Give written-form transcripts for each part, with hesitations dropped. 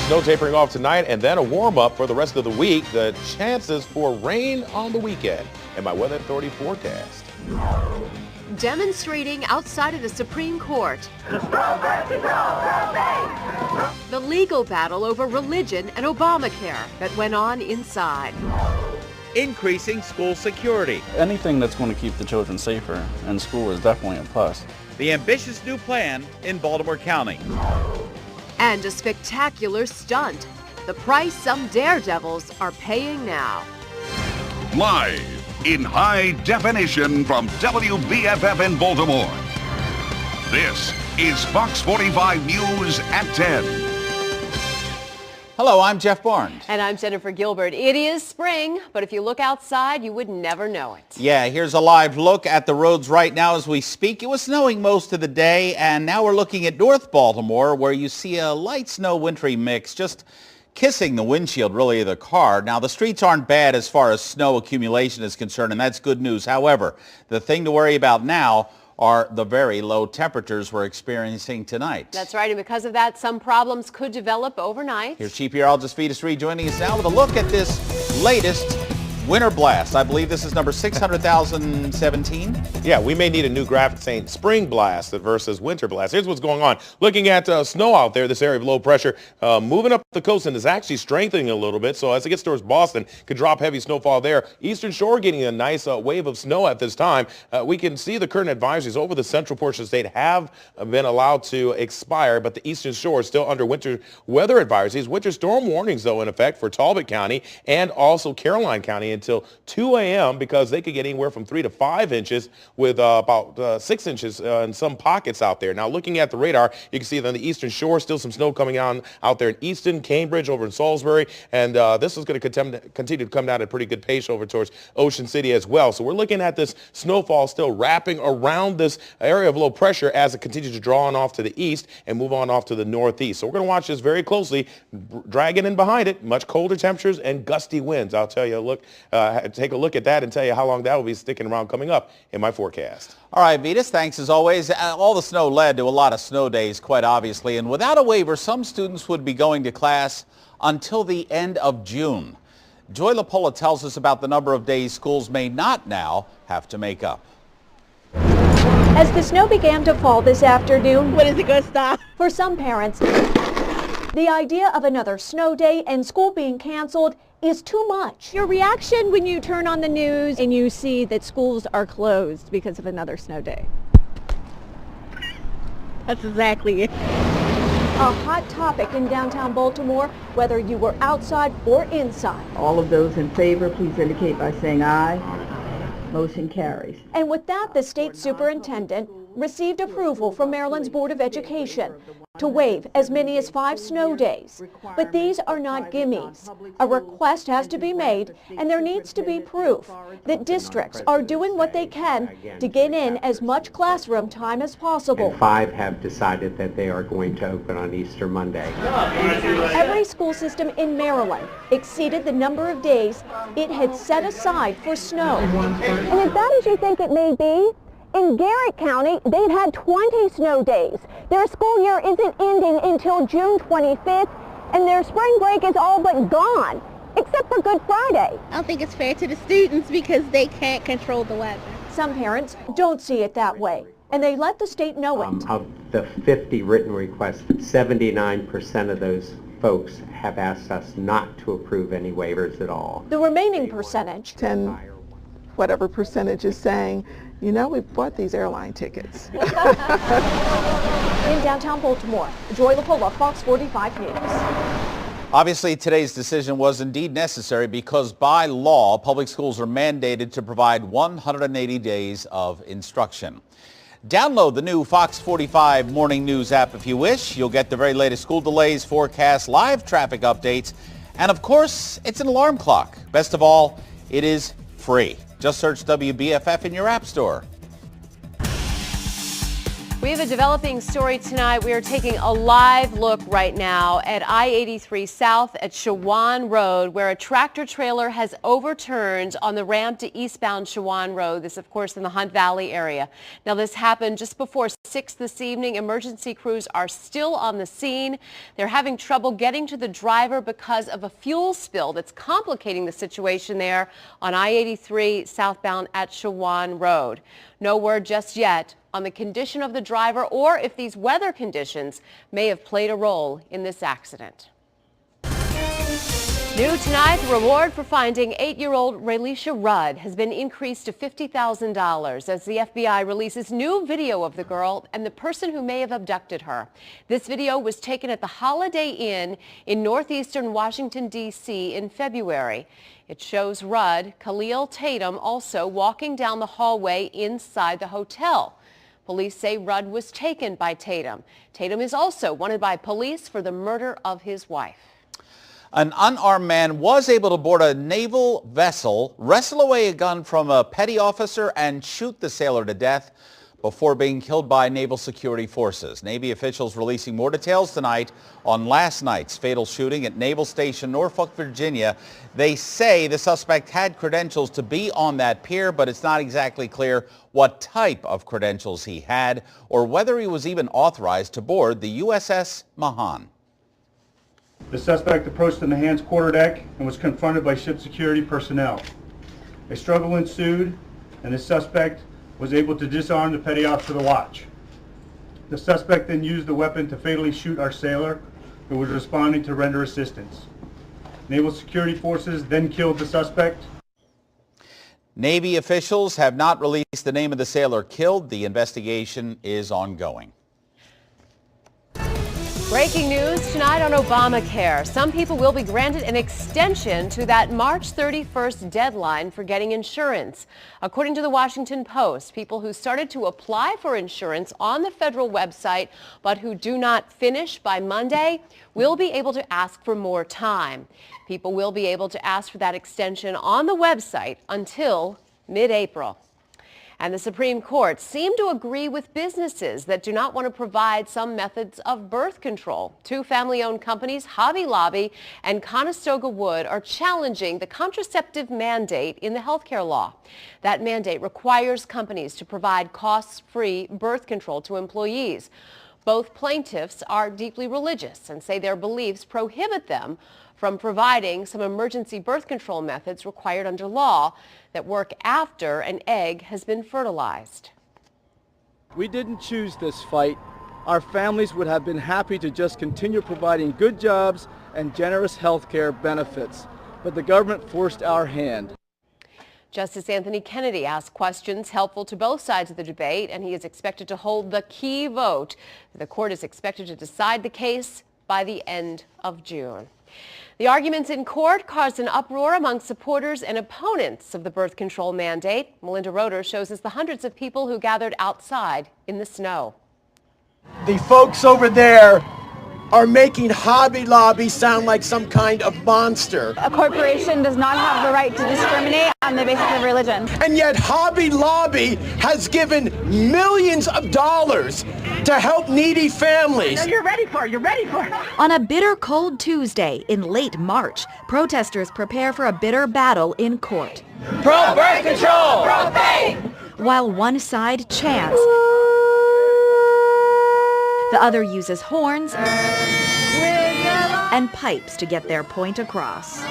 snow tapering off tonight and then a warm-up for the rest of the week. The chances for rain on the weekend in my Weather Authority forecast. Demonstrating outside of the Supreme Court. The legal battle over religion and Obamacare that went on inside. Increasing school security. Anything that's going to keep the children safer in school is definitely a plus. The ambitious new plan in Baltimore County. And a spectacular stunt. The price some daredevils are paying now. Live in high definition from WBFF in Baltimore. This is Fox 45 News at 10. Hello, I'm Jeff Barnes. And I'm Jennifer Gilbert. It is spring, but if you look outside, you would never know it. Yeah, here's a live look at the roads right now as we speak. It was snowing most of the day, and now we're looking at North Baltimore, where you see a light snow-wintry mix just kissing the windshield, really, of the car. Now, the streets aren't bad as far as snow accumulation is concerned, and that's good news. However, the thing to worry about now are the very low temperatures we're experiencing tonight. That's right, and because of that, some problems could develop overnight. Here's Chief Meteorologist Vitas Reed joining us now with a look at this latest winter blast. I believe this is number 600,017. Yeah, we may need a new graphic saying spring blast versus winter blast. Here's what's going on. Looking at snow out there, this area of low pressure moving up the coast and is actually strengthening a little bit. So as it gets towards Boston, could drop heavy snowfall there. Eastern Shore getting a nice wave of snow at this time. We can see the current advisories over the central portion of the state have been allowed to expire, but the Eastern Shore is still under winter weather advisories. Winter storm warnings, though, in effect for Talbot County and also Caroline County until 2 a.m. because they could get anywhere from 3 to 5 inches with about 6 inches in some pockets out there. Now, looking at the radar, you can see that on the Eastern Shore, still some snow coming on out there in Easton, Cambridge, over in Salisbury, and this is going to continue to come down at a pretty good pace over towards Ocean City as well. So we're looking at this snowfall still wrapping around this area of low pressure as it continues to draw on off to the east and move on off to the northeast. So we're going to watch this very closely, dragging in behind it, much colder temperatures and gusty winds. I'll tell you, take a look at that and tell you how long that will be sticking around coming up in my forecast. All right, Vitas, thanks as always. All the snow led to a lot of snow days, quite obviously. And without a waiver, some students would be going to class until the end of June. Joy LaPolla tells us about the number of days schools may not now have to make up. As the snow began to fall this afternoon, when is it going to stop? For some parents, the idea of another snow day and school being canceled is too much. Your reaction when you turn on the news and you see that schools are closed because of another snow day? That's exactly it. A hot topic in downtown Baltimore, whether you were outside or inside. All of those in favor, please indicate by saying aye. Motion carries. And with that, the state superintendent received approval from Maryland's Board of Education to waive as many as 5 snow days. But these are not gimmies. A request has to be made, and there needs to be proof that districts are doing what they can to get in as much classroom time as possible. And 5 have decided that they are going to open on Easter Monday. Every school system in Maryland exceeded the number of days it had set aside for snow. And as bad as you think it may be, in Garrett County, they've had 20 snow days. Their school year isn't ending until June 25th, and their spring break is all but gone, except for Good Friday. I don't think it's fair to the students because they can't control the weather. Some parents don't see it that way, and they let the state know it. Of the 50 written requests, 79% of those folks have asked us not to approve any waivers at all. The remaining percentage, 10 whatever percentage, is saying, you know, we bought these airline tickets. In downtown Baltimore, Joy LaPolla, Fox 45 News. Obviously, today's decision was indeed necessary because by law, public schools are mandated to provide 180 days of instruction. Download the new Fox 45 Morning News app if you wish. You'll get the very latest school delays, forecasts, live traffic updates, and of course, it's an alarm clock. Best of all, it is free. Just search WBFF in your app store. We have a developing story tonight. We are taking a live look right now at I-83 South at Shawan Road, where a tractor trailer has overturned on the ramp to eastbound Shawan Road. This, of course, in the Hunt Valley area. Now, this happened just before 6 this evening. Emergency crews are still on the scene. They're having trouble getting to the driver because of a fuel spill that's complicating the situation there on I-83 southbound at Shawan Road. No word just yet on the condition of the driver or if these weather conditions may have played a role in this accident. New tonight, the reward for finding 8-year-old Raylisha Rudd has been increased to $50,000 as the FBI releases new video of the girl and the person who may have abducted her. This video was taken at the Holiday Inn in northeastern Washington, D.C. in February. It shows Rudd, Khalil Tatum, also walking down the hallway inside the hotel. Police say Rudd was taken by Tatum. Tatum is also wanted by police for the murder of his wife. An unarmed man was able to board a naval vessel, wrestle away a gun from a petty officer, and shoot the sailor to death before being killed by naval security forces. Navy officials releasing more details tonight on last night's fatal shooting at Naval Station, Norfolk, Virginia. They say the suspect had credentials to be on that pier, but it's not exactly clear what type of credentials he had or whether he was even authorized to board the USS Mahan. The suspect approached the Mahan's quarterdeck and was confronted by ship security personnel. A struggle ensued, and the suspect was able to disarm the petty officer of the watch. The suspect then used the weapon to fatally shoot our sailor, who was responding to render assistance. Naval security forces then killed the suspect. Navy officials have not released the name of the sailor killed. The investigation is ongoing. Breaking news tonight on Obamacare. Some people will be granted an extension to that March 31st deadline for getting insurance. According to the Washington Post, people who started to apply for insurance on the federal website but who do not finish by Monday will be able to ask for more time. People will be able to ask for that extension on the website until mid-April. And the Supreme Court seemed to agree with businesses that do not want to provide some methods of birth control. Two family-owned companies, Hobby Lobby and Conestoga Wood, are challenging the contraceptive mandate in the healthcare law. That mandate requires companies to provide cost-free birth control to employees. Both plaintiffs are deeply religious and say their beliefs prohibit them from providing some emergency birth control methods required under law that work after an egg has been fertilized. We didn't choose this fight. Our families would have been happy to just continue providing good jobs and generous health care benefits, but the government forced our hand. Justice Anthony Kennedy asked questions helpful to both sides of the debate, and he is expected to hold the key vote. The court is expected to decide the case by the end of June. The arguments in court caused an uproar among supporters and opponents of the birth control mandate. Melinda Roeder shows us the hundreds of people who gathered outside in the snow. The folks over there are making Hobby Lobby sound like some kind of monster. A corporation does not have the right to discriminate on the basis of religion. And yet Hobby Lobby has given millions of dollars to help needy families. You're ready for it. On a bitter cold Tuesday in late March, protesters prepare for a bitter battle in court. Pro-birth control! Pro-faith! While one side chants, the other uses horns and pipes to get their point across.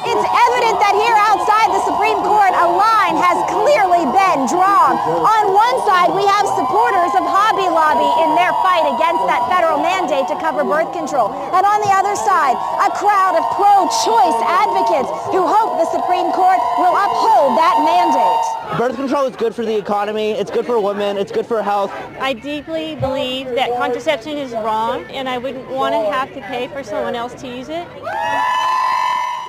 It's evident that here outside the Supreme Court, a line has clearly been drawn. On one side, we have supporters of Hobby Lobby in their fight against that federal mandate to cover birth control. And on the other side, a crowd of pro-choice advocates who hope the Supreme Court will uphold that mandate. Birth control is good for the economy, it's good for women, it's good for health. I deeply believe that contraception is wrong, and I wouldn't want to have to pay for someone else to use it.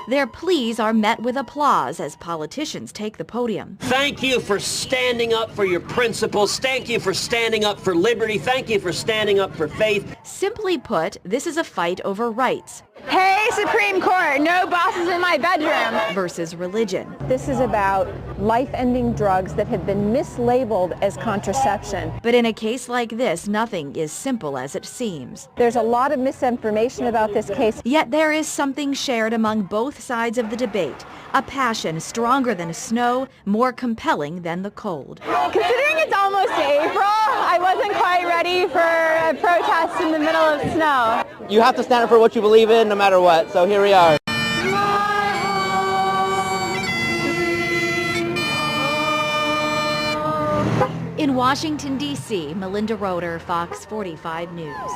Their pleas are met with applause as politicians take the podium. Thank you for standing up for your principles. Thank you for standing up for liberty. Thank you for standing up for faith. Simply put, this is a fight over rights. Hey, Supreme Court, no bosses in my bedroom. Versus religion. This is about life-ending drugs that have been mislabeled as contraception. But in a case like this, nothing is simple as it seems. There's a lot of misinformation about this case. Yet there is something shared among both sides of the debate. A passion stronger than snow, more compelling than the cold. Considering it's almost April, I wasn't quite ready for a protest in the middle of snow. You have to stand up for what you believe in no matter what, so here we are. In Washington, D.C., Melinda Roeder, Fox 45 News.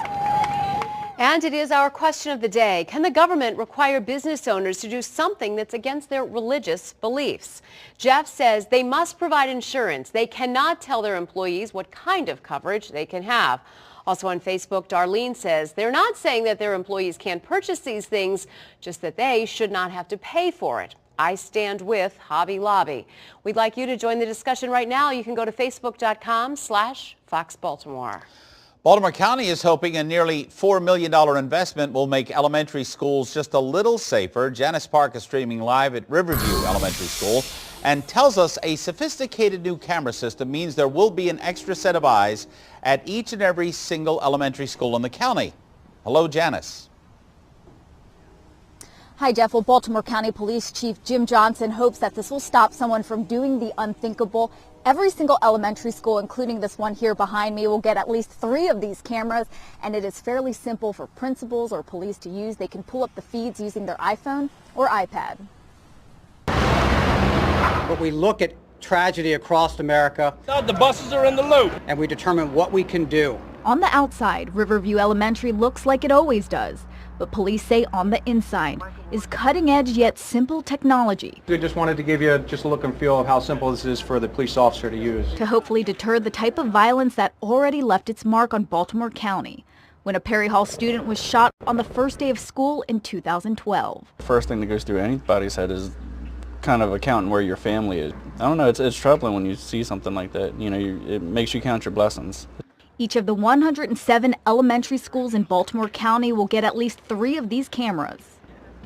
And it is our question of the day. Can the government require business owners to do something that's against their religious beliefs? Jeff says they must provide insurance. They cannot tell their employees what kind of coverage they can have. Also on Facebook, Darlene says they're not saying that their employees can't purchase these things, just that they should not have to pay for it. I stand with Hobby Lobby. We'd like you to join the discussion right now. You can go to facebook.com/Fox Baltimore. Baltimore County is hoping a nearly $4 million investment will make elementary schools just a little safer. Janice Park is streaming live at Riverview Elementary School and tells us a sophisticated new camera system means there will be an extra set of eyes at each and every single elementary school in the county. Hello, Janice. Hi, Jeff. Well, Baltimore County Police Chief Jim Johnson hopes that this will stop someone from doing the unthinkable. Every single elementary school, including this one here behind me, will get at least 3 of these cameras, and it is fairly simple for principals or police to use. They can pull up the feeds using their iPhone or iPad. But we look at tragedy across America. The buses are in the loop. And we determine what we can do. On the outside, Riverview Elementary looks like it always does. But police say on the inside is cutting-edge yet simple technology. We just wanted to give you just a look and feel of how simple this is for the police officer to use. To hopefully deter the type of violence that already left its mark on Baltimore County, when a Perry Hall student was shot on the first day of school in 2012. The first thing that goes through anybody's head is kind of accounting where your family is. I don't know, it's troubling when you see something like that. You know, it makes you count your blessings. Each of the 107 elementary schools in Baltimore County will get at least 3 of these cameras.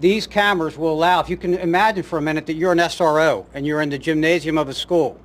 These cameras will allow, if you can imagine for a minute that you're an SRO and you're in the gymnasium of a school,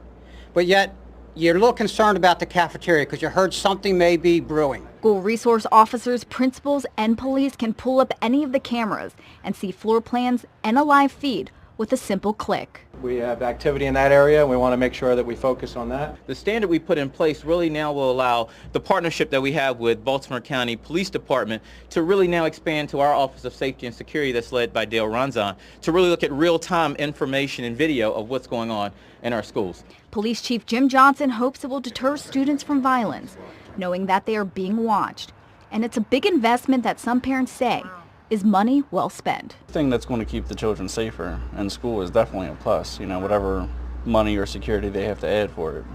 but yet you're a little concerned about the cafeteria because you heard something may be brewing. School resource officers, principals, and police can pull up any of the cameras and see floor plans and a live feed with a simple click. We have activity in that area, and we want to make sure that we focus on that. The standard we put in place really now will allow the partnership that we have with Baltimore County Police Department to really now expand to our Office of Safety and Security that's led by Dale Ronzon, to really look at real-time information and video of what's going on in our schools. Police Chief Jim Johnson hopes it will deter students from violence, knowing that they are being watched. And it's a big investment that some parents say is money well spent. The thing that's going to keep the children safer in school is definitely a plus, you know, whatever money or security they have to add for it.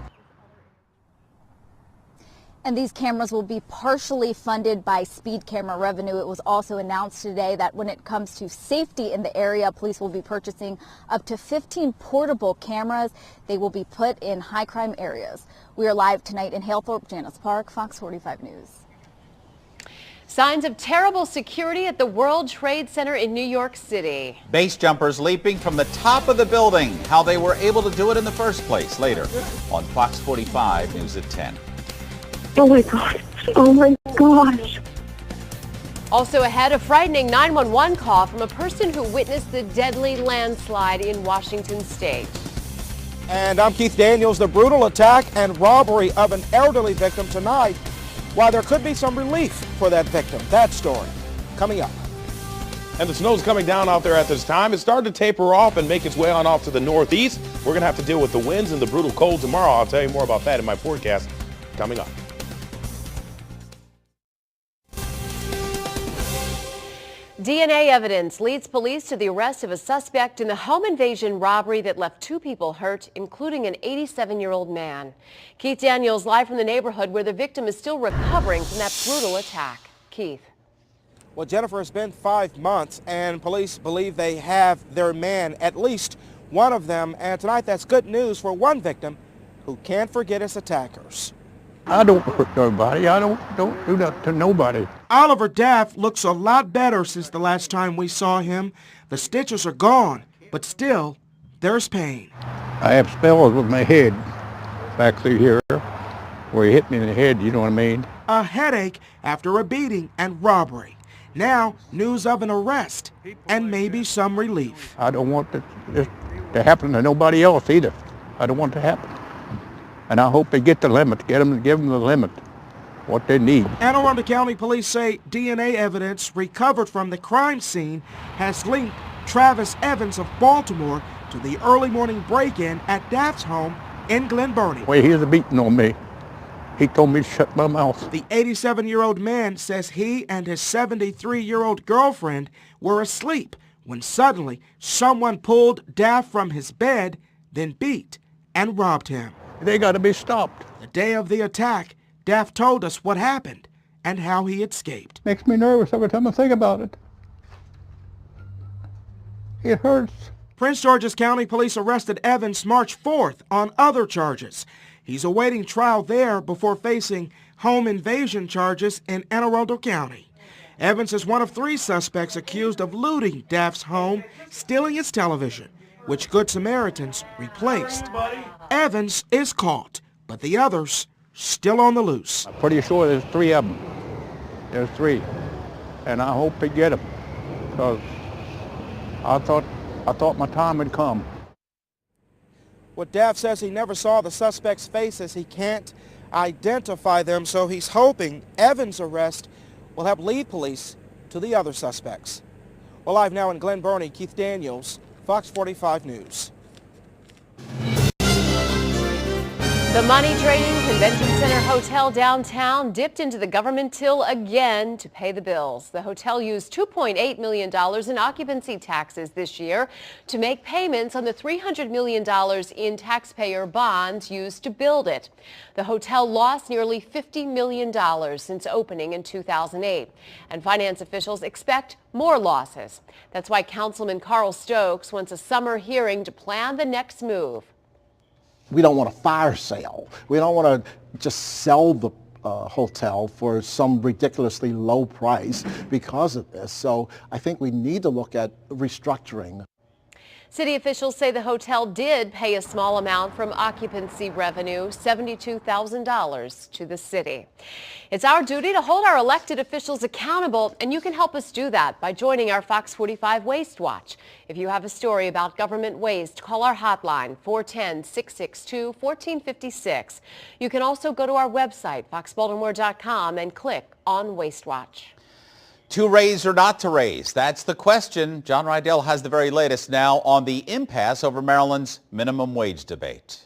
And these cameras will be partially funded by speed camera revenue. It was also announced today that when it comes to safety in the area, police will be purchasing up to 15 portable cameras. They will be put in high crime areas. We are live tonight in Halethorpe, Janice Park, Fox 45 News. Signs of terrible security at the World Trade Center in New York City. Base jumpers leaping from the top of the building. How they were able to do it in the first place later on Fox 45 News at 10. Oh my God. Oh my gosh. Also ahead, a frightening 911 call from a person who witnessed the deadly landslide in Washington state. And I'm Keith Daniels. The brutal attack and robbery of an elderly victim tonight. Why there could be some relief for that victim. That story coming up. And the snow's coming down out there at this time. It's starting to taper off and make its way on off to the northeast. We're going to have to deal with the winds and the brutal cold tomorrow. I'll tell you more about that in my forecast coming up. DNA evidence leads police to the arrest of a suspect in the home invasion robbery that left 2 people hurt, including an 87-year-old man. Keith Daniels live from the neighborhood where the victim is still recovering from that brutal attack. Keith. Well, Jennifer, it's been 5 months and police believe they have their man, at least one of them. And tonight that's good news for one victim who can't forget his attackers. I don't hurt nobody. I don't do that to nobody. Oliver Daff looks a lot better since the last time we saw him. The stitches are gone, but still, there's pain. I have spells with my head back through here where he hit me in the head, you know what I mean? A headache after a beating and robbery. Now, news of an arrest and maybe some relief. I don't want this to happen to nobody else either. I don't want it to happen. And I hope they get the limit, give them the limit, what they need. Anne Arundel County Police say DNA evidence recovered from the crime scene has linked Travis Evans of Baltimore to the early morning break-in at Daff's home in Glen Burnie. Well, he was beating on me. He told me to shut my mouth. The 87-year-old man says he and his 73-year-old girlfriend were asleep when suddenly someone pulled Daff from his bed, then beat and robbed him. They got to be stopped. The day of the attack, Daff told us what happened and how he escaped. Makes me nervous every time I think about it. It hurts. Prince George's County Police arrested Evans March 4th on other charges. He's awaiting trial there before facing home invasion charges in Anne Arundel County. Evans is one of 3 suspects accused of looting Daff's home, stealing his television, which Good Samaritans replaced. Evans is caught, but the others still on the loose. I'm pretty sure there's 3 of them. There's 3. And I hope they get them, because I thought my time had come. Well, Daff says he never saw the suspects' faces. He can't identify them, so he's hoping Evans' arrest will help lead police to the other suspects. Well, live now in Glen Burnie, Keith Daniels, Fox 45 News. The Money Trading Convention Center Hotel downtown dipped into the government till again to pay the bills. The hotel used $2.8 million in occupancy taxes this year to make payments on the $300 million in taxpayer bonds used to build it. The hotel lost nearly $50 million since opening in 2008, and finance officials expect more losses. That's why Councilman Carl Stokes wants a summer hearing to plan the next move. We don't want a fire sale. We don't want to just sell the hotel for some ridiculously low price because of this. So I think we need to look at restructuring. City officials say the hotel did pay a small amount from occupancy revenue, $72,000 to the city. It's our duty to hold our elected officials accountable, and you can help us do that by joining our Fox 45 Waste Watch. If you have a story about government waste, call our hotline, 410-662-1456. You can also go to our website, foxbaltimore.com, and click on Waste Watch. To raise or not to raise? That's the question. John Rydell has the very latest now on the impasse over Maryland's minimum wage debate.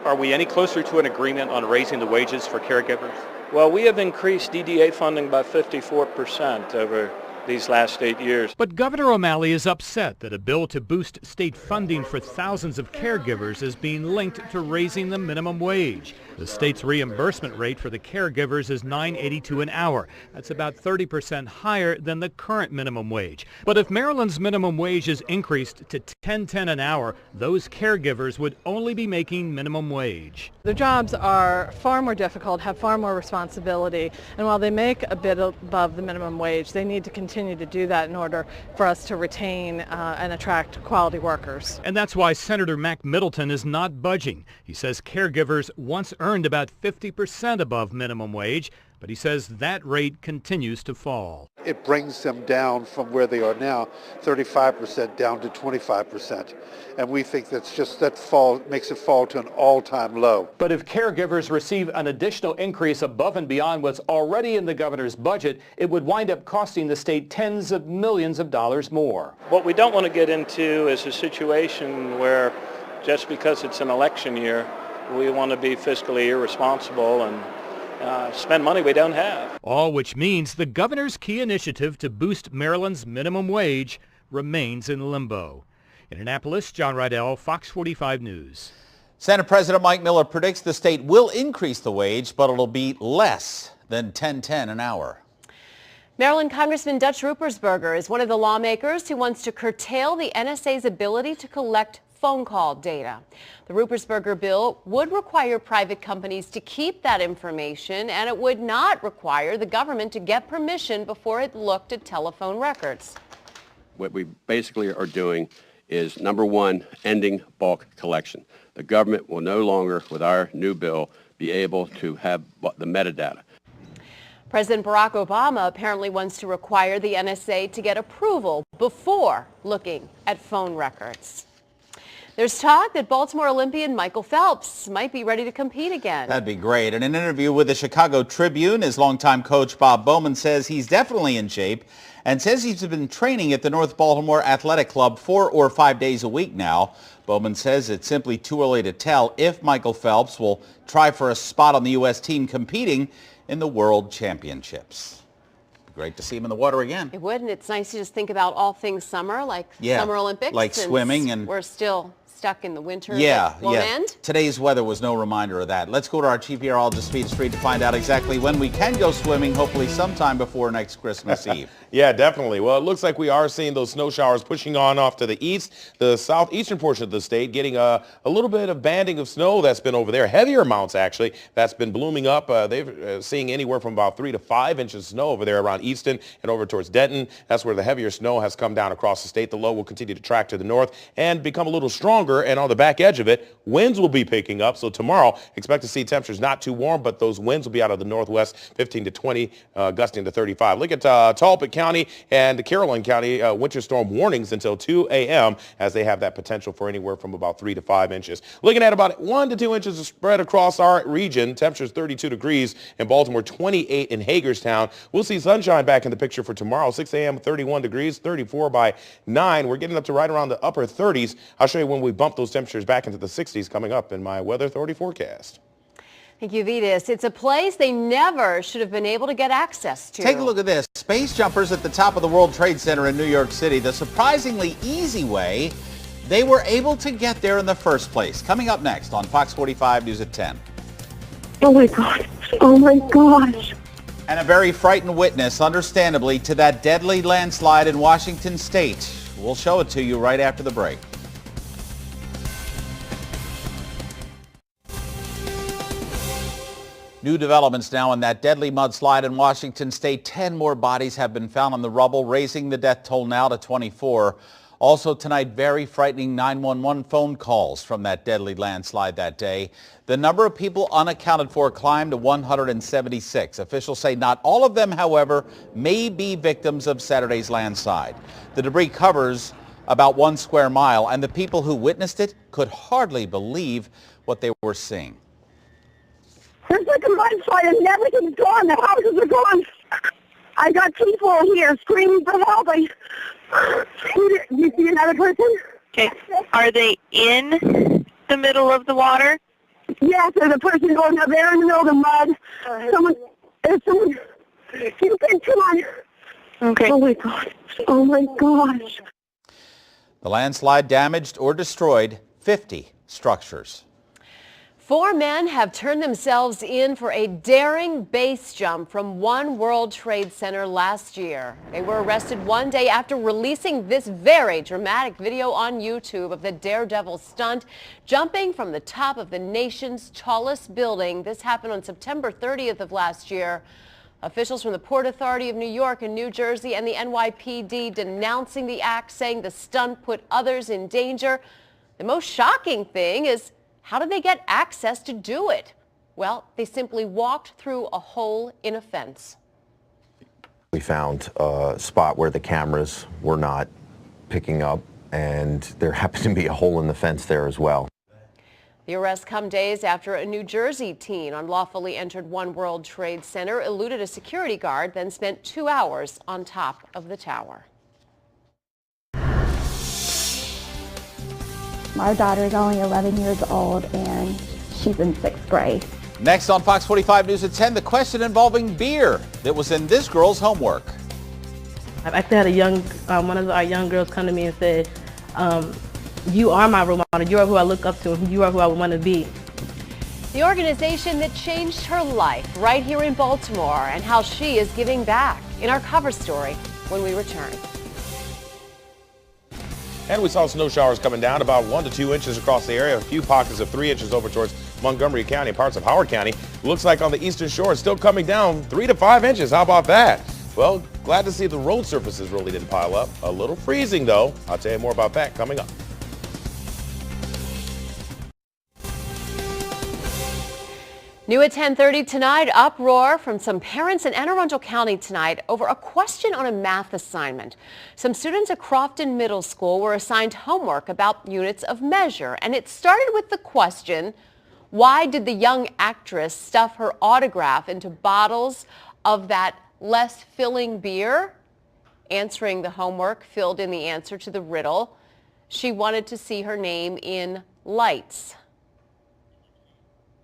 Are we any closer to an agreement on raising the wages for caregivers? Well, we have increased DDA funding by 54% over these last 8 years. But Governor O'Malley is upset that a bill to boost state funding for thousands of caregivers is being linked to raising the minimum wage. The state's reimbursement rate for the caregivers is $9.82 an hour. That's about 30% higher than the current minimum wage. But if Maryland's minimum wage is increased to $10.10 an hour, those caregivers would only be making minimum wage. Their jobs are far more difficult, have far more responsibility, and while they make a bit above the minimum wage, they need to continue to do that in order for us to retain and attract quality workers. And that's why Senator Mac Middleton is not budging. He says caregivers once earned about 50% above minimum wage, but he says that rate continues to fall. It brings them down from where they are now, 35% down to 25%. And we think that's just makes it fall to an all-time low. But if caregivers receive an additional increase above and beyond what's already in the governor's budget, it would wind up costing the state tens of millions of dollars more. What we don't want to get into is a situation where just because it's an election year, we want to be fiscally irresponsible and spend money we don't have. All which means the governor's key initiative to boost Maryland's minimum wage remains in limbo. In Annapolis, John Rydell, Fox 45 News. Senate President Mike Miller predicts the state will increase the wage, but it'll be less than $10.10 an hour. Maryland Congressman Dutch Ruppersberger is one of the lawmakers who wants to curtail the NSA's ability to collect phone call data. The Ruppersberger bill would require private companies to keep that information, and it would not require the government to get permission before it looked at telephone records. What we basically are doing is, number one, ending bulk collection. The government will no longer, with our new bill, be able to have the metadata. President Barack Obama apparently wants to require the NSA to get approval before looking at phone records. There's talk that Baltimore Olympian Michael Phelps might be ready to compete again. That'd be great. In an interview with the Chicago Tribune, his longtime coach Bob Bowman says he's definitely in shape and says he's been training at the North Baltimore Athletic Club 4 or 5 days a week now. Bowman says it's simply too early to tell if Michael Phelps will try for a spot on the U.S. team competing in the World Championships. Great to see him in the water again. It would, and it's nice to just think about all things summer, like Summer Olympics. Like swimming, and we're still stuck in the winter. Yeah, that won't end. Today's weather was no reminder of that. Let's go to our chief meteorologist, Speed Street, to find out exactly when we can go swimming, hopefully sometime before next Christmas Eve. Yeah, definitely. Well, it looks like we are seeing those snow showers pushing on off to the east. The southeastern portion of the state getting a little bit of banding of snow that's been over there. Heavier amounts, actually, that's been blooming up. They're seeing anywhere from about 3 to 5 inches of snow over there around Easton and over towards Denton. That's where the heavier snow has come down across the state. The low will continue to track to the north and become a little stronger. And on the back edge of it, winds will be picking up. So tomorrow, expect to see temperatures not too warm, but those winds will be out of the northwest, 15 to 20, gusting to 35. Look at Talbot County and Caroline County winter storm warnings until 2 a.m. as they have that potential for anywhere from about 3 to 5 inches. Looking at about 1 to 2 inches of spread across our region. Temperatures 32 degrees in Baltimore, 28 in Hagerstown. We'll see sunshine back in the picture for tomorrow. 6 a.m. 31 degrees, 34 by 9. We're getting up to right around the upper 30s. I'll show you when we bump those temperatures back into the 60s coming up in my Weather Authority forecast. Thank you, Vitas. It's a place they never should have been able to get access to. Take a look at this. Space jumpers at the top of the World Trade Center in New York City. The surprisingly easy way they were able to get there in the first place. Coming up next on Fox 45 News at 10. Oh my God. Oh my gosh. And a very frightened witness, understandably, to that deadly landslide in Washington State. We'll show it to you right after the break. New developments now in that deadly mudslide in Washington State. 10 more bodies have been found on the rubble, raising the death toll now to 24. Also tonight, very frightening 911 phone calls from that deadly landslide that day. The number of people unaccounted for climbed to 176. Officials say not all of them, however, may be victims of Saturday's landslide. The debris covers about 1 square mile, and the people who witnessed it could hardly believe what they were seeing. There's like a mudslide and everything's gone. The houses are gone. I got people here screaming for help. You see another person? Okay. Are they in the middle of the water? Yes, there's a person going up there in the middle of the mud. There's someone. You can come on. Okay. Oh my God. Oh my gosh. The landslide damaged or destroyed 50 structures. 4 men have turned themselves in for a daring base jump from One World Trade Center last year. They were arrested one day after releasing this very dramatic video on YouTube of the daredevil stunt, jumping from the top of the nation's tallest building. This happened on September 30th of last year. Officials from the Port Authority of New York and New Jersey and the NYPD denouncing the act, saying the stunt put others in danger. The most shocking thing is, how did they get access to do it? Well, they simply walked through a hole in a fence. We found a spot where the cameras were not picking up, and there happened to be a hole in the fence there as well. The arrests come days after a New Jersey teen unlawfully entered One World Trade Center, eluded a security guard, then spent 2 hours on top of the tower. Our daughter is only 11 years old and she's in 6th grade. Next on Fox 45 News at 10, the question involving beer that was in this girl's homework. I've actually had one of our young girls come to me and said, you are my role model, you are who I look up to, and you are who I want to be. The organization that changed her life right here in Baltimore, and how she is giving back in our cover story when we return. And we saw snow showers coming down about 1 to 2 inches across the area. A few pockets of 3 inches over towards Montgomery County, parts of Howard County. Looks like on the eastern shore it's still coming down 3 to 5 inches. How about that? Well, glad to see the road surfaces really didn't pile up. A little freezing though. I'll tell you more about that coming up. New at 10:30 tonight, uproar from some parents in Anne Arundel County tonight over a question on a math assignment. Some students at Crofton Middle School were assigned homework about units of measure, and it started with the question, why did the young actress stuff her autograph into bottles of that less filling beer? Answering the homework filled in the answer to the riddle. She wanted to see her name in lights.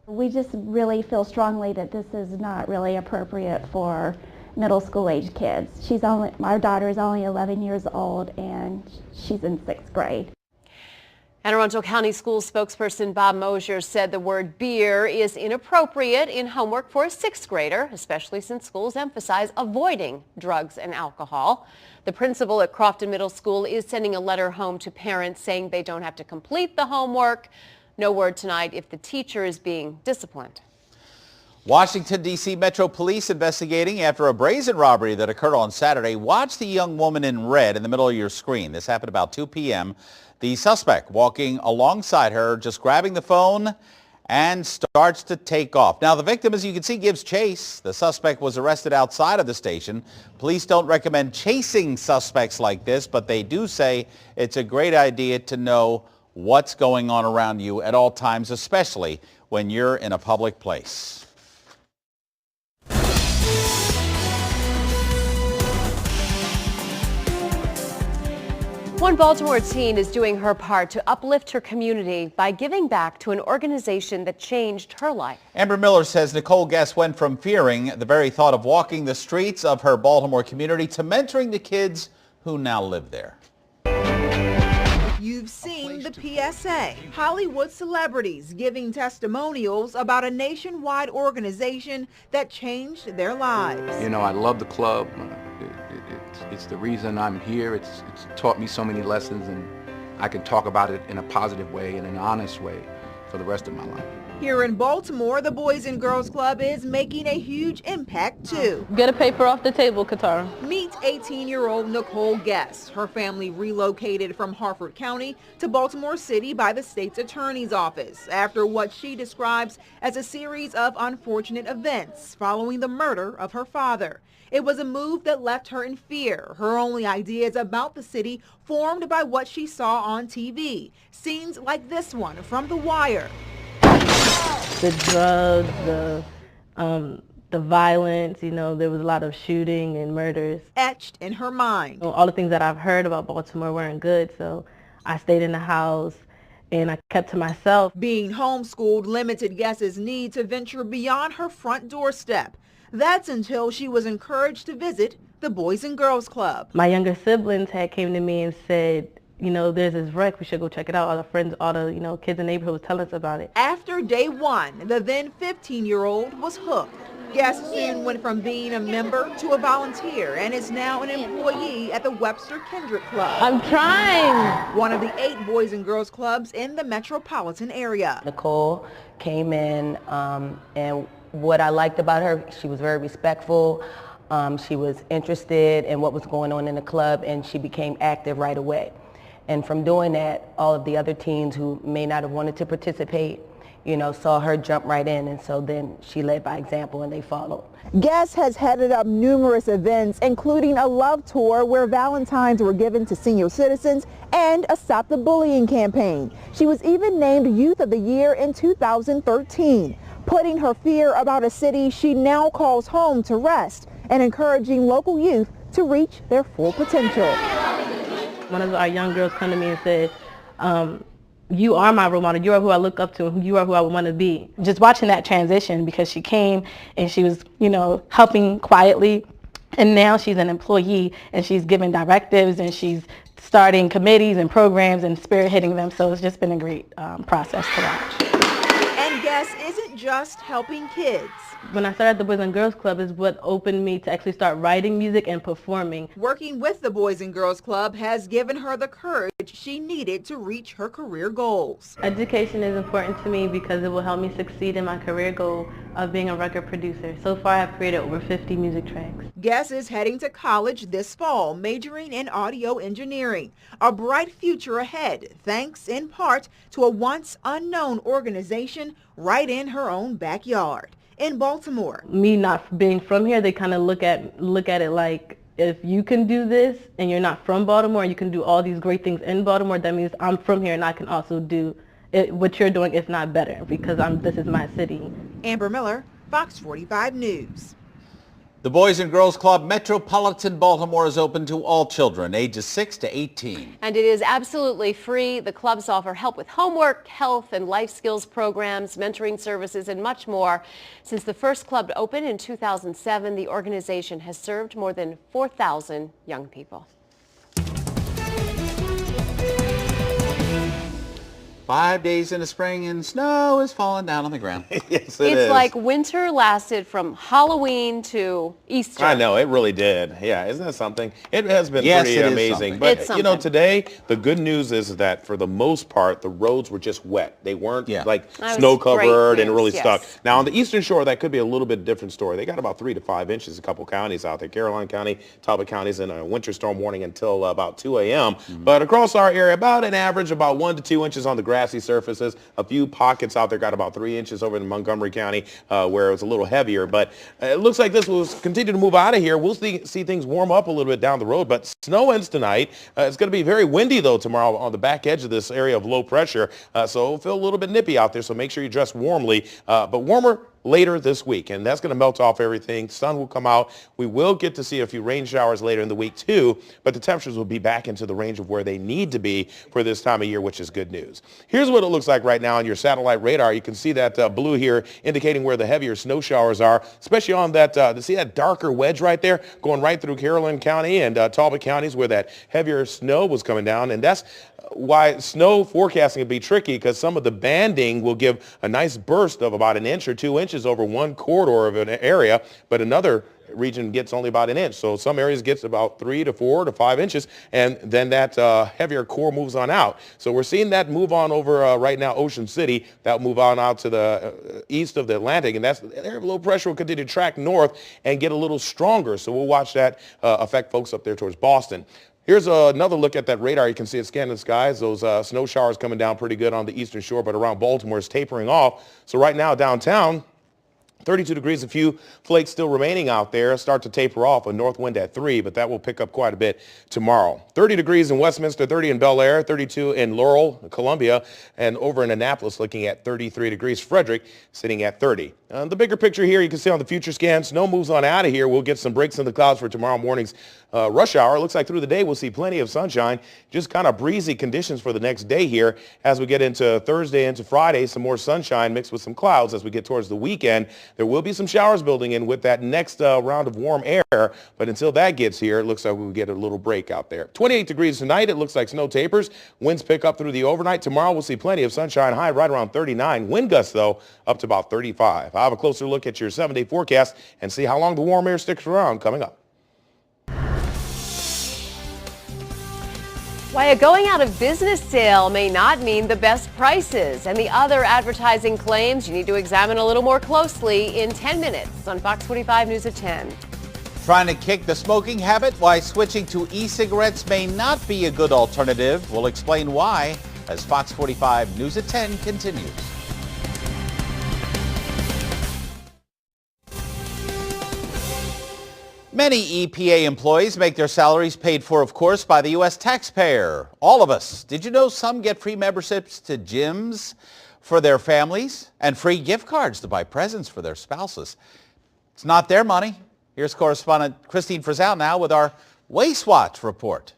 We just really feel strongly that this is not really appropriate for middle school age kids. My daughter is only 11 years old and she's in 6th grade. Anne Arundel County School spokesperson Bob Mosier said the word beer is inappropriate in homework for a 6th grader, especially since schools emphasize avoiding drugs and alcohol. The principal at Crofton Middle School is sending a letter home to parents saying they don't have to complete the homework. No word tonight if the teacher is being disciplined. Washington, D.C. Metro Police investigating after a brazen robbery that occurred on Saturday. Watch the young woman in red in the middle of your screen. This happened about 2 p.m. The suspect walking alongside her, just grabbing the phone and starts to take off. Now, the victim, as you can see, gives chase. The suspect was arrested outside of the station. Police don't recommend chasing suspects like this, but they do say it's a great idea to know what's going on around you at all times, especially when you're in a public place. One Baltimore teen is doing her part to uplift her community by giving back to an organization that changed her life. Amber Miller says Nicole Guest went from fearing the very thought of walking the streets of her Baltimore community to mentoring the kids who now live there. You've seen the PSA, Hollywood celebrities giving testimonials about a nationwide organization that changed their lives. You know, I love the club. It's the reason I'm here. It's taught me so many lessons, and I can talk about it in a positive way and an honest way for the rest of my life. Here in Baltimore, the Boys and Girls Club is making a huge impact too. Get a paper off the table, Katara. Meet 18-year-old Nicole Guest. Her family relocated from Harford County to Baltimore City by the state's attorney's office after what she describes as a series of unfortunate events following the murder of her father. It was a move that left her in fear. Her only ideas about the city formed by what she saw on TV. Scenes like this one from The Wire. The drugs, the violence, you know, there was a lot of shooting and murders. Etched in her mind. All the things that I've heard about Baltimore weren't good, so I stayed in the house and I kept to myself. Being homeschooled limited Guest's need to venture beyond her front doorstep. That's until she was encouraged to visit the Boys and Girls Club. My younger siblings had came to me and said, you know, there's this wreck, we should go check it out. All the friends, all the, kids in the neighborhood was telling us about it. After day one, the then 15-year-old was hooked. Guest soon went from being a member to a volunteer and is now an employee at the Webster Kendrick Club. I'm trying. One of the 8 Boys and Girls Clubs in the metropolitan area. Nicole came in and what I liked about her, she was very respectful. She was interested in what was going on in the club, and she became active right away. And from doing that, all of the other teens who may not have wanted to participate, saw her jump right in, and so then she led by example and they followed. Guest has headed up numerous events, including a love tour where Valentines were given to senior citizens and a Stop the Bullying campaign. She was even named Youth of the Year in 2013, putting her fear about a city she now calls home to rest and encouraging local youth to reach their full potential. One of our young girls come to me and said, you are my role model. You are who I look up to. You are who I want to be. Just watching that transition, because she came and she was, helping quietly, and now she's an employee and she's giving directives and she's starting committees and programs and spearheading them. So it's just been a great process to watch. And Guest isn't just helping kids. when I started at the Boys and Girls Club is what opened me to actually start writing music and performing. Working with the Boys and Girls Club has given her the courage she needed to reach her career goals. Education is important to me because it will help me succeed in my career goal of being a record producer. So far, I've created over 50 music tracks. Guess is heading to college this fall, majoring in audio engineering. A bright future ahead, thanks in part to a once unknown organization right in her own backyard. In Baltimore. Me not being from here, they kind of look at it like, if you can do this and you're not from Baltimore and you can do all these great things in Baltimore, that means I'm from here and I can also do it, what you're doing, if not better, because this is my city. Amber Miller, Fox 45 News. The Boys and Girls Club Metropolitan Baltimore is open to all children ages 6 to 18. And it is absolutely free. The clubs offer help with homework, health and life skills programs, mentoring services, and much more. Since the first club opened in 2007, the organization has served more than 4,000 young people. 5 days in the spring and snow is falling down on the ground. Yes, it is. It's like winter lasted from Halloween to Easter. I know, it really did. Yeah, isn't that something? It has been Yes, pretty it is amazing. something. But, It's you know, something. today, the good news is that for the most part, the roads were just wet. They weren't like That was snow covered great and really news, stuck. yes. Now, on the Eastern Shore, that could be a little bit different story. They got about 3 to 5 inches, a couple counties out there. Caroline County, Talbot County's in a winter storm warning until about 2 a.m. But across our area, about an average, about 1 to 2 inches on the grassy surfaces. A few pockets out there got about 3 inches over in Montgomery County where it was a little heavier. But it looks like this will continue to move out of here. We'll see things warm up a little bit down the road. But snow ends tonight. It's going to be very windy, though, tomorrow on the back edge of this area of low pressure. So it'll feel a little bit nippy out there. So make sure you dress warmly. But warmer later this week, and that's going to melt off everything. Sun will come out. We will get to see a few rain showers later in the week too, but the temperatures will be back into the range of where they need to be for this time of year, which is good news. Here's what it looks like right now on your satellite radar. You can see that blue here indicating where the heavier snow showers are, especially on that, see that darker wedge right there going right through Caroline County and Talbot counties where that heavier snow was coming down, and that's why snow forecasting can be tricky, because some of the banding will give a nice burst of about 1 inch or 2 inches over one corridor of an area, but another region gets only about 1 inch. So some areas gets about 3 to 4 to 5 inches, and then that heavier core moves on out. So we're seeing that move on over right now Ocean City. That will move on out to the east of the Atlantic, and that's the area of low pressure will continue to track north and get a little stronger. So we'll watch that affect folks up there towards Boston. Here's another look at that radar. You can see it scanning the skies. Those snow showers coming down pretty good on the eastern shore, but around Baltimore is tapering off. So right now downtown, 32 degrees, a few flakes still remaining out there. Start to taper off, a north wind at 3, but that will pick up quite a bit tomorrow. 30 degrees in Westminster, 30 in Bel Air, 32 in Laurel, Columbia, and over in Annapolis looking at 33 degrees. Frederick sitting at 30. The bigger picture here, you can see on the future scan, snow moves on out of here. We'll get some breaks in the clouds for tomorrow morning's rush hour. It looks like through the day we'll see plenty of sunshine, just kind of breezy conditions for the next day here. As we get into Thursday into Friday, some more sunshine mixed with some clouds. As we get towards the weekend, there will be some showers building in with that next round of warm air, but until that gets here, it looks like we'll get a little break out there. 28 degrees tonight. It looks like snow tapers. Winds pick up through the overnight. Tomorrow we'll see plenty of sunshine, high right around 39. Wind gusts, though, up to about 35. I'll have a closer look at your 7-day forecast and see how long the warm air sticks around coming up. Why a going out of business sale may not mean the best prices, and the other advertising claims you need to examine a little more closely in 10 minutes on Fox 45 News at 10. Trying to kick the smoking habit? Why switching to e-cigarettes may not be a good alternative. We'll explain why as Fox 45 News at 10 continues. Many EPA employees make their salaries paid for, of course, by the U.S. taxpayer. All of us. Did you know some get free memberships to gyms for their families and free gift cards to buy presents for their spouses? It's not their money. Here's correspondent Christine Frizzell now with our Waste Watch report.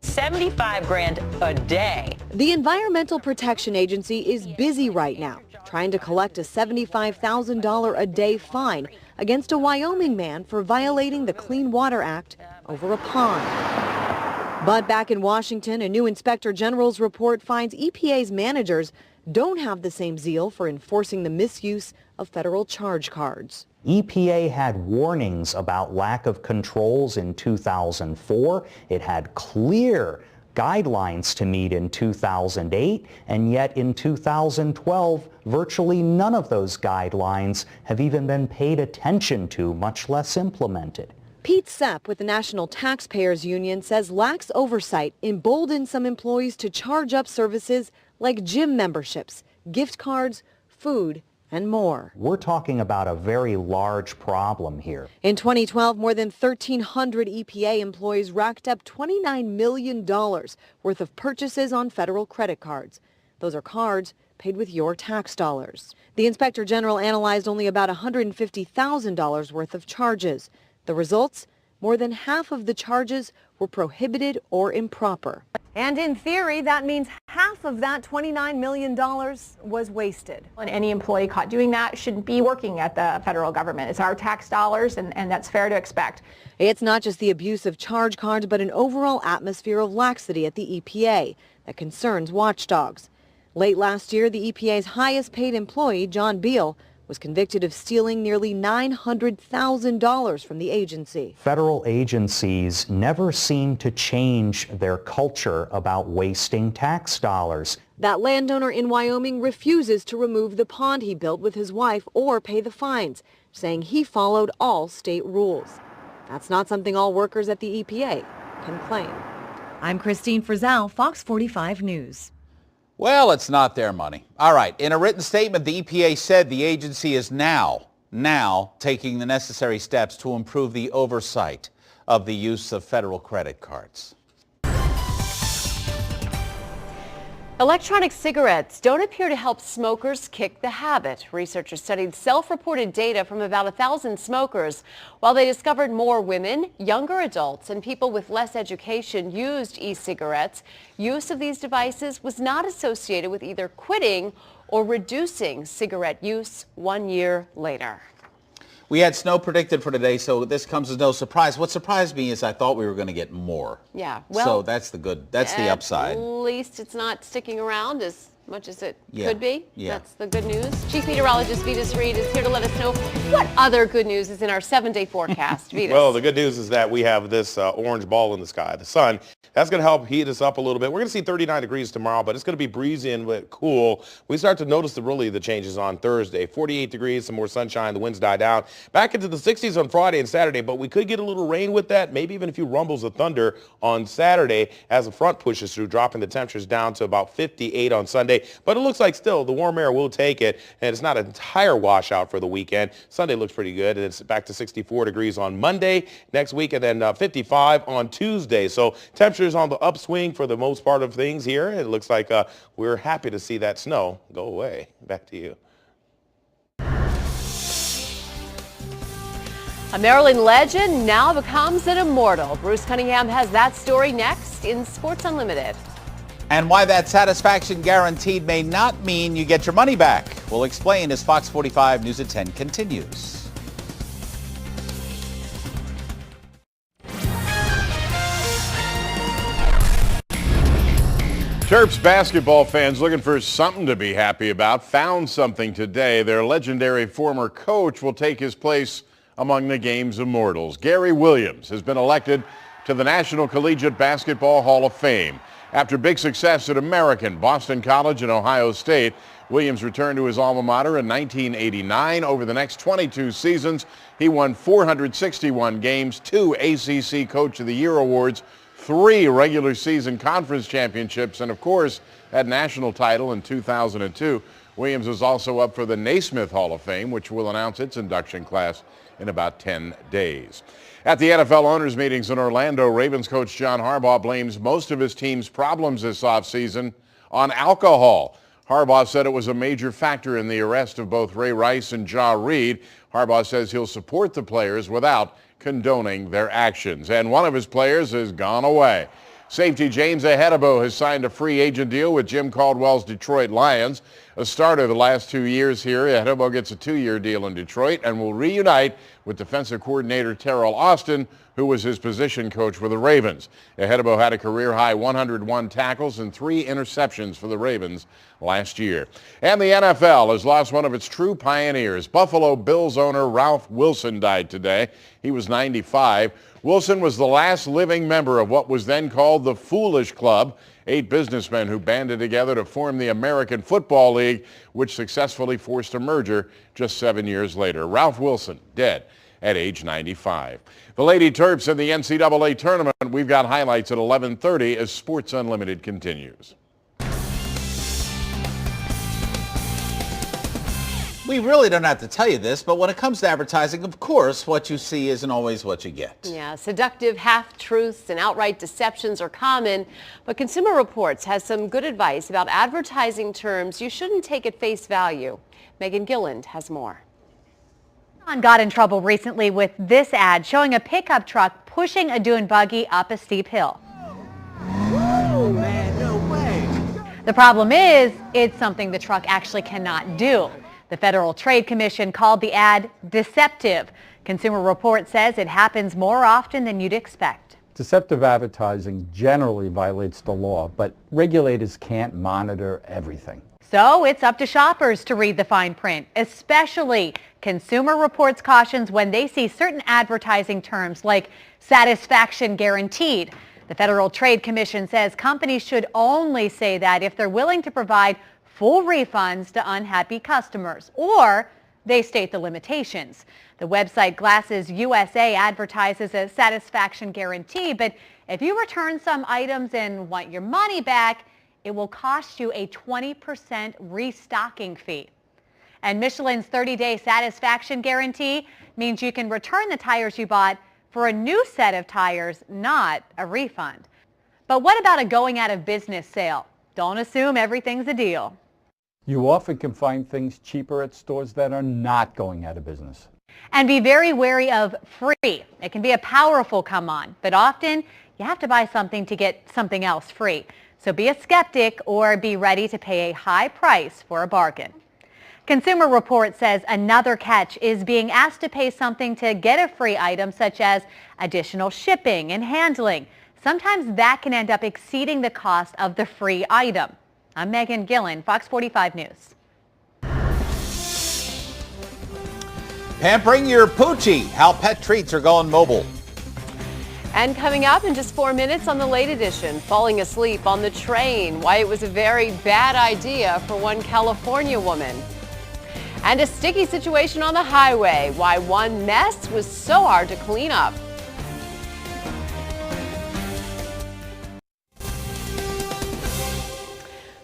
75 grand a day. The Environmental Protection Agency is busy right now, trying to collect a $75,000 a day fine against a Wyoming man for violating the Clean Water Act over a pond. But back in Washington, a new Inspector General's report finds EPA's managers don't have the same zeal for enforcing the misuse of federal charge cards. EPA had warnings about lack of controls in 2004. It had clear guidelines to meet in 2008, and yet in 2012, virtually none of those guidelines have even been paid attention to, much less implemented. Pete Sepp with the National Taxpayers Union says lax oversight emboldened some employees to charge up services like gym memberships, gift cards, food, and more. We're talking about a very large problem here. In 2012, more than 1,300 EPA employees racked up $29 million worth of purchases on federal credit cards. Those are cards paid with your tax dollars. The Inspector General analyzed only about $150,000 worth of charges. The results? More than half of the charges were prohibited or improper. And in theory, that means half of that $29 million was wasted. And any employee caught doing that shouldn't be working at the federal government. It's our tax dollars, and that's fair to expect. It's not just the abuse of charge cards, but an overall atmosphere of laxity at the EPA that concerns watchdogs. Late last year, the EPA's highest paid employee, John Beal, was convicted of stealing nearly $900,000 from the agency. Federal agencies never seem to change their culture about wasting tax dollars. That landowner in Wyoming refuses to remove the pond he built with his wife or pay the fines, saying he followed all state rules. That's not something all workers at the EPA can claim. I'm Christine Frizzell, Fox 45 News. Well, it's not their money. All right. In a written statement, the EPA said the agency is now taking the necessary steps to improve the oversight of the use of federal credit cards. Electronic cigarettes don't appear to help smokers kick the habit. Researchers studied self-reported data from about 1,000 smokers. While they discovered more women, younger adults, and people with less education used e-cigarettes, use of these devices was not associated with either quitting or reducing cigarette use 1 year later. We had snow predicted for today, so this comes as no surprise. What surprised me is I thought we were going to get more. Yeah, well, so that's the upside. At least it's not sticking around as much as it Yeah. could be. Yeah. That's the good news. Chief Meteorologist Vetus Reed is here to let us know what other good news is in our 7-day forecast. Vetus. Well, the good news is that we have this orange ball in the sky, the sun. That's going to help heat us up a little bit. We're going to see 39 degrees tomorrow, but it's going to be breezy and cool. We start to notice the changes on Thursday. 48 degrees, some more sunshine, the winds die down. Back into the 60s on Friday and Saturday, but we could get a little rain with that, maybe even a few rumbles of thunder on Saturday as the front pushes through, dropping the temperatures down to about 58 on Sunday. But it looks like still the warm air will take it, and it's not an entire washout for the weekend. Sunday looks pretty good, and it's back to 64 degrees on Monday next week, and then 55 on Tuesday. So temperatures on the upswing for the most part of things here. It looks like we're happy to see that snow go away. Back to you. A Maryland legend now becomes an immortal. Bruce Cunningham has that story next in Sports Unlimited. And why that satisfaction guaranteed may not mean you get your money back. We'll explain as Fox 45 News at 10 continues. Terps basketball fans looking for something to be happy about found something today. Their legendary former coach will take his place among the game's immortals. Gary Williams has been elected to the National Collegiate Basketball Hall of Fame. After big success at American, Boston College, and Ohio State, Williams returned to his alma mater in 1989. Over the next 22 seasons, he won 461 games, 2 ACC Coach of the Year awards, 3 regular season conference championships, and of course, that national title in 2002. Williams is also up for the Naismith Hall of Fame, which will announce its induction class in about 10 days. At the NFL owners meetings in Orlando, Ravens coach John Harbaugh blames most of his team's problems this offseason on alcohol. Harbaugh said it was a major factor in the arrest of both Ray Rice and Ja Reed. Harbaugh says he'll support the players without condoning their actions. And one of his players has gone away. Safety James Ahedebo has signed a free agent deal with Jim Caldwell's Detroit Lions. a starter the last 2 years here. Hidebo gets a 2-year deal in Detroit and will reunite with defensive coordinator Terrell Austin, who was his position coach for the Ravens. Hidebo had a career-high 101 tackles and 3 interceptions for the Ravens last year. And the NFL has lost one of its true pioneers. Buffalo Bills owner Ralph Wilson died today. He was 95. Wilson was the last living member of what was then called the Foolish Club, 8 businessmen who banded together to form the American Football League, which successfully forced a merger just 7 years later. Ralph Wilson, dead at age 95. The Lady Terps in the NCAA tournament. We've got highlights at 11:30 as Sports Unlimited continues. We really don't have to tell you this, but when it comes to advertising, of course, what you see isn't always what you get. Yeah, seductive half-truths and outright deceptions are common, but Consumer Reports has some good advice about advertising terms you shouldn't take at face value. Megan Gilland has more. Got in trouble recently with this ad showing a pickup truck pushing a dune buggy up a steep hill. Oh, man, no way. The problem is, it's something the truck actually cannot do. The Federal Trade Commission called the ad deceptive. Consumer Report says it happens more often than you'd expect. Deceptive advertising generally violates the law, but regulators can't monitor everything. So it's up to shoppers to read the fine print, especially Consumer Reports cautions when they see certain advertising terms like satisfaction guaranteed. The Federal Trade Commission says companies should only say that if they're willing to provide full refunds to unhappy customers, or they state the limitations. The website Glasses USA advertises a satisfaction guarantee, but if you return some items and want your money back, it will cost you a 20% restocking fee. And Michelin's 30-day satisfaction guarantee means you can return the tires you bought for a new set of tires, not a refund. But what about a going out of business sale? Don't assume everything's a deal. You often can find things cheaper at stores that are not going out of business. And be very wary of free. It can be a powerful come on, but often you have to buy something to get something else free. So be a skeptic or be ready to pay a high price for a bargain. Consumer Report says another catch is being asked to pay something to get a free item, such as additional shipping and handling. Sometimes that can end up exceeding the cost of the free item. I'm Megan Gillen, Fox 45 News. Pampering your poochie, how pet treats are going mobile. And coming up in just 4 minutes on the late edition, falling asleep on the train, why it was a very bad idea for one California woman. And a sticky situation on the highway, why one mess was so hard to clean up.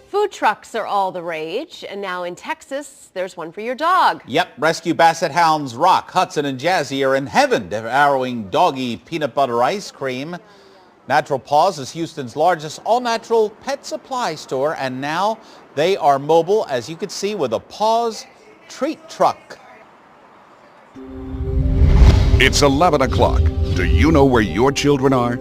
Food trucks are all the rage, and now in Texas, there's one for your dog. Yep, rescue basset hounds Rock, Hudson, and Jazzy are in heaven devouring doggy peanut butter ice cream. Natural Paws is Houston's largest all-natural pet supply store, and now they are mobile, as you can see, with a Paws treat truck. It's 11 o'clock. Do you know where your children are?